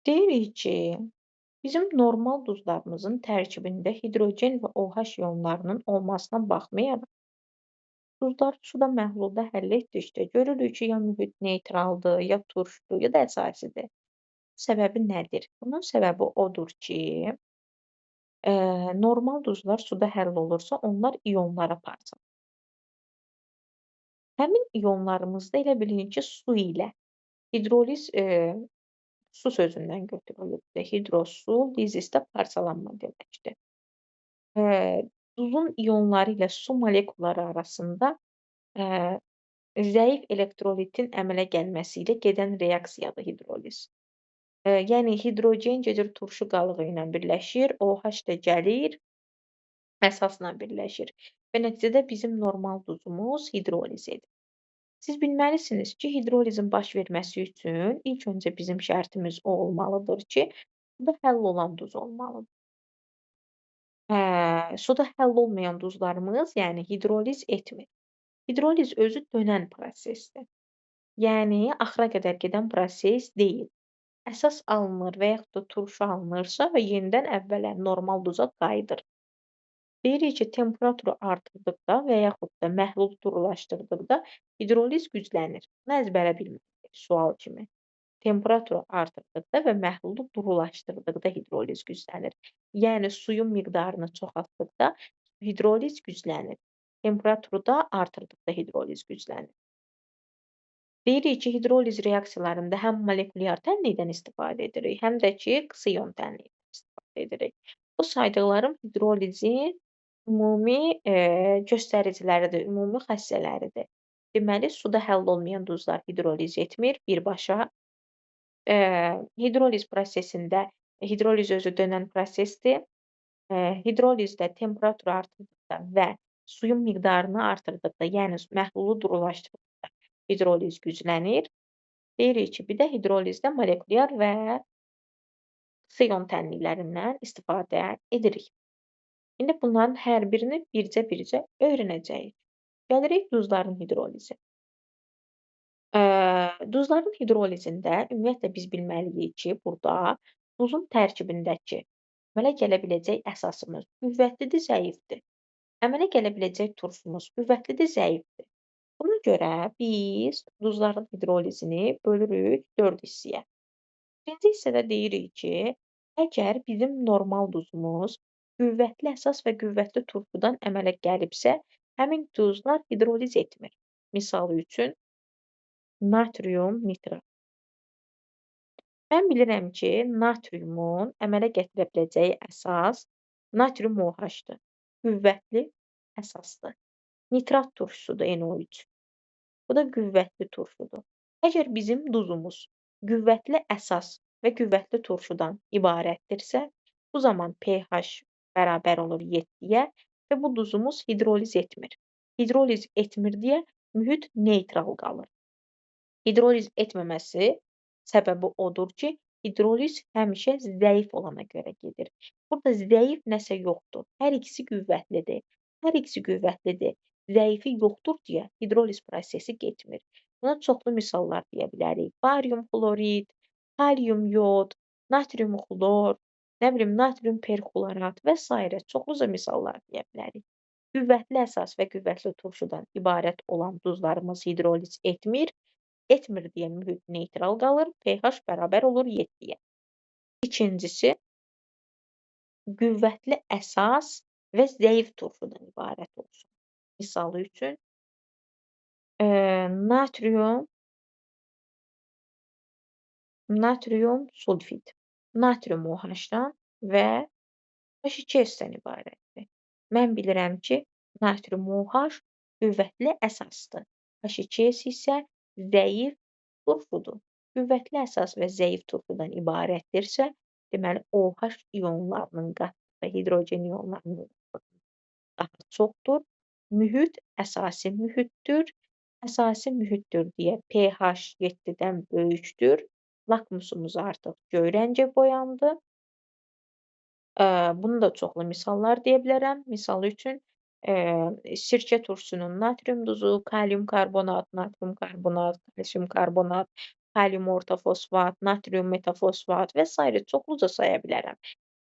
Deyirik ki, bizim normal duzlarımızın tərkibində hidrogen və OH iyonlarının olmasına baxmayaraq, duzları suda məhlulda həll etdikdə görürük ki, ya mühit neytraldır, ya turşdur, ya da əsasidir. Səbəbi nədir? Bunun səbəbi odur ki, normal duzlar suda həll olursa, onlar iyonlara parçalanır. Həmin iyonlarımız da elə bilin ki, su ilə hidroliz, su sözündən götürülübdür. Hidrosu, lizis də parçalanma deməkdir. Duzun iyonları ilə su molekulları arasında, eee, zəif elektrolitin əmələ gəlməsi ilə gedən reaksiyadır hidroliz. Yəni hidrogen gedir turşu qalığı ilə birləşir, OH da gəlir, əsasla birləşir və nəticədə bizim normal duzumuz hidroliz edir. Siz bilməlisiniz ki, hidrolizin baş verməsi üçün ilk öncə bizim şərtimiz o olmalıdır ki, suda həll olan duz olmalıdır. Suda həll olmayan duzlarımız, yəni hidroliz etmir. Hidroliz özü dönən prosesdir. Yəni axıra qədər gedən proses deyil. Əsas alınır və yaxud da turşu alınırsa və yenidən əvvələ normal duza qayıdır. Deyirik ki, temperaturu artırdıqda və yaxud da məhlulu durulaşdırdıqda hidroliz güclənir. Bunu əzbərə bilməliyik, sual kimi. Temperaturu artırdıqda və məhlulu durulaşdırdıqda hidroliz güclənir. Yəni suyun miqdarını çoxaltdıqda hidroliz güclənir. Temperaturu da artırdıqda hidroliz güclənir. Deyirik ki, hidroliz reaksiyalarında həm molekulyar tənlikdən istifadə edirik, həm də ki, qısa iyon tənliyindən istifadə edirik. Bu saydıqlarım hidrolizin ümumi göstəriciləridir, ümumi xassələridir. Deməli, suda həll olmayan duzlar hidroliz etmir birbaşa. Hidroliz prosesində hidroliz özü dönən prosesdir. Hidrolizdə temperaturu artırdıqda və suyun miqdarını artırdıqda, yəni məhlulu durulaşdırdıqda hidroliz güclənir. Deyirik ki, bir də hidrolizdə molekulyar və qısa iyon tənliklərindən istifadə edirik. İndi bunların hər birini bircə-bircə öyrənəcəyik. Gəlirik duzların hidrolizi. Duzların hidrolizində ümumiyyətlə biz bilməliyik ki, burada duzun tərkibindəki əmələ gələ biləcək əsasımız qüvvətlidir, zəifdir. Əmələ gələ biləcək turşumuz qüvvətlidir, zəifdir. Buna görə biz duzların hidrolizini bölürük 4 hissəyə. Birinci hissədə deyirik ki, əgər bizim normal duzumuz qüvvətli əsas və qüvvətli turşudan əmələ gəlibsə, həmin duzlar hidroliz etmir. Misal üçün, natrium nitrat. Mən bilirəm ki, natriumun əmələ gətirə biləcəyi əsas natrium OH-dır. Qüvvətli əsasdır. Nitrat turşusudur NO3. Bu da qüvvətli turşudur. Əgər bizim duzumuz qüvvətli əsas və qüvvətli turşudan ibarətdirsə, bu zaman pH bərabər olur 7-yə və bu duzumuz hidroliz etmir. Hidroliz etmir deyə mühit neytral qalır. Hidroliz etməməsi səbəbi odur ki, hidroliz həmişə zəif olana görə gedir. Burada zəif nəsə yoxdur. Hər ikisi qüvvətlidir. Hər ikisi qüvvətlidir. Zəifi yoxdur deyə hidroliz prosesi getmir. Buna çoxlu misallar deyə bilərik. Barium xlorid, kalium yod, natrium xlor, natrium perxlorat və s. çoxluca misallar deyə bilərik. Qüvvətli əsas və qüvvətli turşudan ibarət olan duzlarımız hidroliz etmir. Etmir deyə mühit neytral qalır, pH bərabər olur 7-yə. İkincisi, qüvvətli əsas və zəif turşudan ibarət olsun. Misalı üçün, natrium sulfid, natrium OH-dan və H2S-dən ibarətdir. Mən bilirəm ki, natrium OH qüvvətli əsasdır. H2S isə zəif turşudur. Qüvvətli əsas və zəif turşudan ibarətdirsə, deməli OH iyonlarının qatlığı hidrogen iyonlarının daha çoxdur. Mühit əsasi mühitdir. Əsasi mühitdir deyə pH 7-dən böyükdür. Lakmusumuz artıq göy rəngə boyandı. Bunu da çoxlu misallar deyə bilərəm. Misal üçün, sirkə turşusunun natrium duzu, kalium karbonat, natrium karbonat, kalsium karbonat, kalium ortofosfat, natrium metafosfat və sairə çoxluca saya bilərəm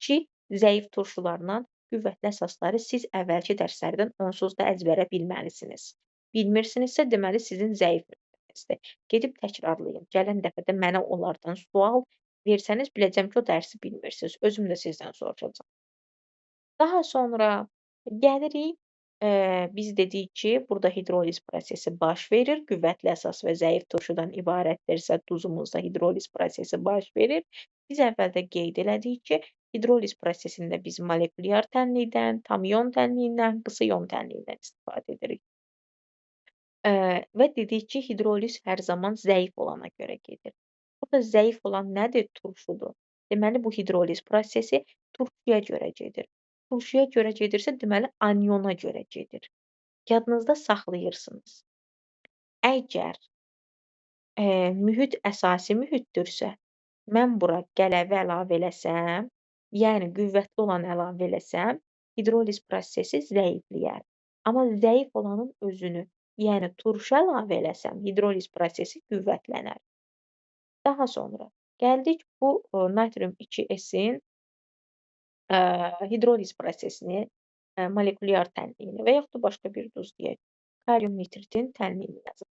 ki, zəif turşularla qüvvətli əsasları siz əvvəlki dərslərdən onsuz da əzbərə bilməlisiniz. Bilmirsinizsə, deməli sizin zəif nöqtənizdir. Gedib təkrarlayın. Gələn dəfə də mənə onlardan sual versəniz, biləcəm ki, o dərsi bilmirsiniz. Özüm də sizdən soruşacağam. Daha sonra gəlirik, biz dedik ki, burada hidroliz prosesi baş verir. Qüvvətli əsas və zəif turşudan ibarətdirsə, duzumuzda hidroliz prosesi baş verir. Biz əvvəldə qeyd elədik ki, hidroliz prosesində biz molekulyar tənlikdən, tam ion tənliyindən, qısa ion tənliyindən istifadə edirik. Və dedik ki, hidroliz hər zaman zəif olana görə gedir. Burada zəif olan nədir? Turşudur. Deməli, bu hidroliz prosesi turşuya görə gedir. Turşuya görə gedirsə, deməli, aniona görə gedir. Yadınızda saxlayırsınız. Əgər mühit əsasi mühitdirsə, mən bura qələvi əlavə eləsəm, yəni qüvvətli olan əlavə eləsəm, hidroliz prosesi zəifləyər. Amma zəif olanın özünü, yəni turşu əlavə eləsəm, hidroliz prosesi qüvvətlənər. Daha sonra gəldik bu natrium 2S-in hidroliz prosesini, molekulyar tənliyini və yaxud da başqa bir duz deyək, kalium nitritin tənliyini yazaq.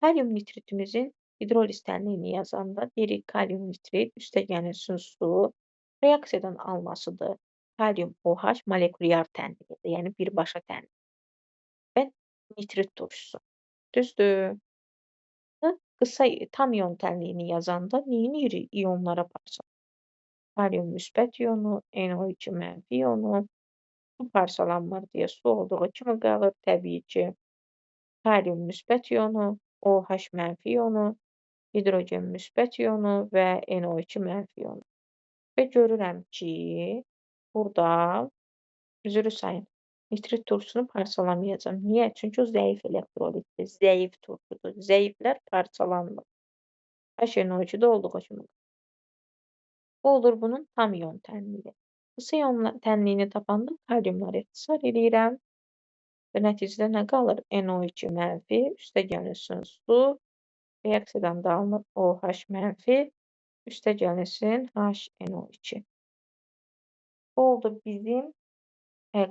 Kalium nitritimizin hidroliz tənliyini yazanda deyirik kalium nitrit üstəgəlsin su reaksiyadan almasıdır. Kalium OH molekulyar tənliyidir, yəni birbaşa tənlik və nitrit turşusu. Düzdür? Qısa tam ion tənliyini yazanda neynirik? İonlara parçalanır. Kalium müsbət ionu, NO2 mənfi ionu, su parçalanmır deyə su olduğu kimi qalır təbii ki. Kalium müsbət ionu, OH mənfi ionu, hidrogen müsbət ionu və NO2 mənfi ionu. Və görürəm ki, burada üzrü sayın, nitrit turşusunu parçalamayacağam. Niyə? Çünki o zəif elektrolitdir, zəif turşudur. Zəiflər parçalanmır. HNO2 də olduğu kimi. Bu olur bunun tam ion tənliyi. Qısa ion tənliyini tapanda kaliumları ixtisar eləyirəm və nəticədə nə qalır? NO2 mənfi, üstəgəlsin su, reaksiyadan da alınır OH mənfi, üstəgəlsin HNO2. Bu oldu bizim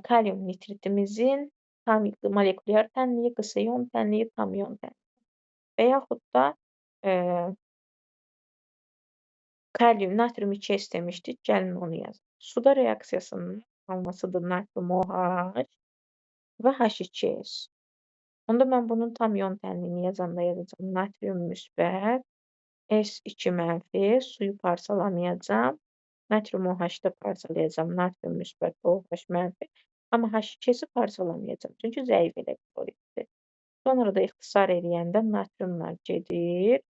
kalium nitritimizin tam molekulyar tənliyi, qısa ion tənliyi, tam ion tənliyi. Və yaxud da kalium, natrium 2S demişdik, gəlin onu yazaq. Suda reaksiyasının almasıdır natrium OH və H2S. Onda mən bunun tam ion tənliyini yazanda yazacağam. Natrium müsbət, S2 mənfi, suyu parçalamayacağam. Natrium OH-da parçalayacağam. Natrium müsbət, OH mənfi. Amma H2S-i parçalamayacağam. Çünki zəif elektrolitdir. Sonra da ixtisar eləyəndə natriumlar gedir.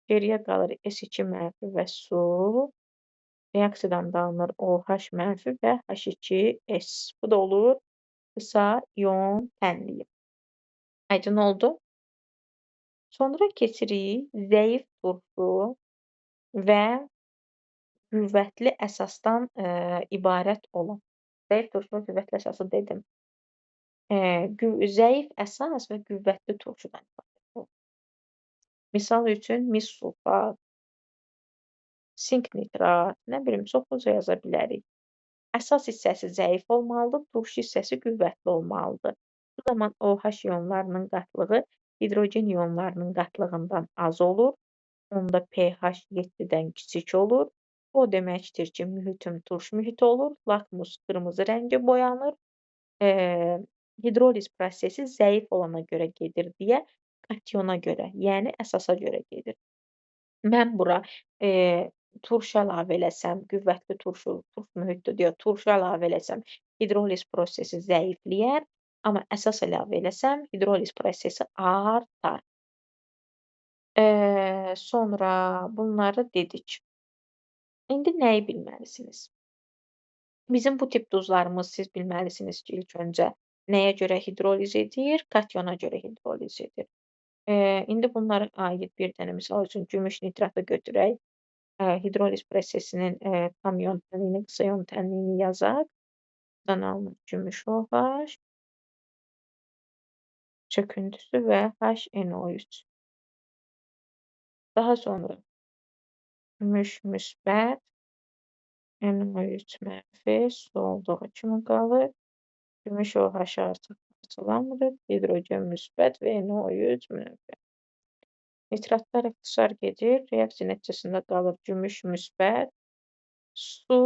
Geriyə qalır S2 mənfi və su. Reaksiyadan da alınır OH mənfi və H2S. Bu da olur qısa ion tənliyi. Aydın oldu? Sonra keçirik zəif turşu və qüvvətli əsasdan ibarət olan. Zəif turşu və qüvvətli əsası dedim. Zəif əsas və qüvvətli turşudan ibarət olur. Misal üçün mis sulfat, sink nitrat, nə bilim, çoxluca yaza bilərik. Əsas hissəsi zəif olmalıdır, turşu hissəsi qüvvətli olmalıdır. Bu zaman OH ionlarının qatlığı hidrogen ionlarının qatlığından az olur. Onda pH 7-dən kiçik olur. O deməkdir ki, mühitim turş mühit olur. Lakmus qırmızı rəngə boyanır. Hidroliz prosesi zəif olana görə gedir deyə kationa görə, yəni əsasa görə gedir. Mən bura turşu əlavə eləsəm, qüvvətli turşu mühitdir deyə turşu əlavə eləsəm, hidroliz prosesi zəifləyər, amma əsas əlavə eləsəm, hidroliz prosesi artar. Sonra bunları dedik. İndi nəyi bilməlisiniz? Bizim bu tip duzlarımız siz bilməlisiniz ki, ilk öncə nəyə görə hidroliz edir? Kationa görə hidroliz edir. İndi bunlara aid bir dənə misal üçün gümüş nitratı götürək. Hidroliz prosesinin tam ion tənliyini, qısa ion tənliyini yazaq. Buradan alınır gümüş OH, çöküntüsü və HNO3. Daha sonra gümüş müsbət, NO3 mənfi, su olduğu kimi qalır. Gümüş OH artıq parçalanmır. Hidrogen müsbət və NO3 mənfi. Nitratlar ixtisar gedir. Reaksiya nəticəsində qalır gümüş müsbət, su,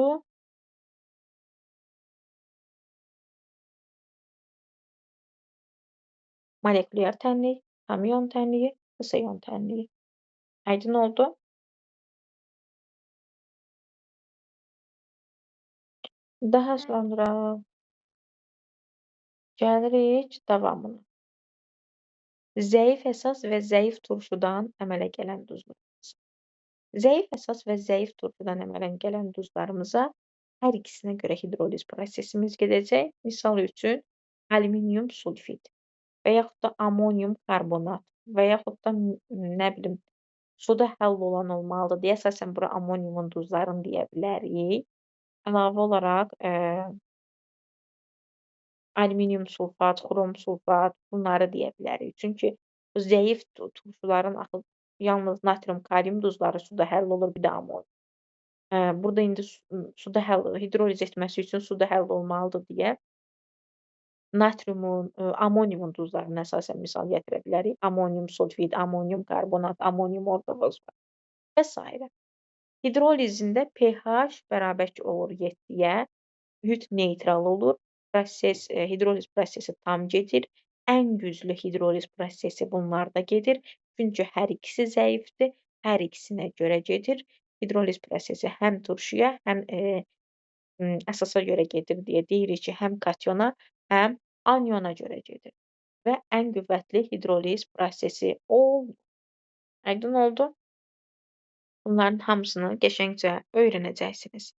molekulyar tənlik, tam ion tənliyi, qısa ion tənliyi. Aydın oldu? Daha sonra gəlirik davamına. Zəif əsas və zəif turşudan əmələ gələn duzlar. Zəif əsas və zəif turşudan əmələ gələn duzlarımıza hər ikisinə görə hidroliz prosesimiz gedəcək. Misal üçün, alüminium sulfid və yaxud da amonium karbonat və yaxud da nə bilim, suda həll olan olmalıdır deyə əsasən bura amoniumun duzlarını deyə bilərik. Əlavə olaraq alüminium sulfat, xrom sulfat bunları deyə bilərik. Çünki bu zəif turşuların axı yalnız natrium, kalium duzları suda həll olur, bir də amonium. Burada indi suda hidroliz etməsi üçün suda həll olmalıdır deyə natriumun, amoniumun duzlarını əsasən misal gətirə bilərik. Amonium sulfid, amonium karbonat, amonium ortofosfat və s. Hidrolizində pH bərabər olur 7-yə, mühit neytral olur, hidroliz prosesi tam gedir. Ən güclü hidroliz prosesi bunlarda gedir. Çünki hər ikisi zəifdir, hər ikisinə görə gedir. Hidroliz prosesi həm turşuya, həm əsasa görə gedir deyə deyirik ki, həm kationa, həm aniona görə gedir. Və ən qüvvətli hidroliz prosesi oldu. Aydın oldu? Bunların hamısını qəşəngcə öyrənəcəksiniz.